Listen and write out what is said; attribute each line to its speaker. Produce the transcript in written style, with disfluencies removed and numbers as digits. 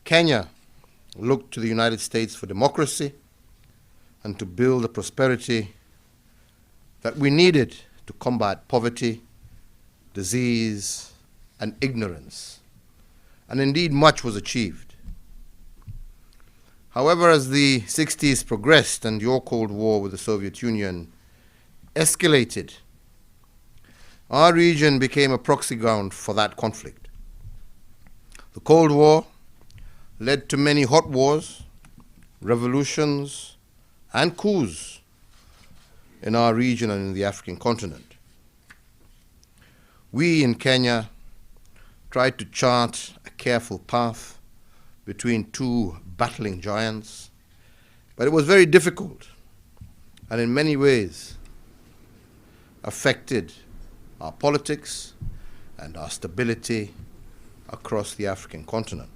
Speaker 1: Kenya looked to the United States for democracy and to build the prosperity that we needed to combat poverty, disease, and ignorance. And indeed, much was achieved. However, as the 60s progressed and your Cold War with the Soviet Union escalated, our region became a proxy ground for that conflict. The Cold War led to many hot wars, revolutions, and coups in our region and in the African continent. We in Kenya tried to chart a careful path between two battling giants, but it was very difficult and in many ways affected our politics and our stability across the African continent.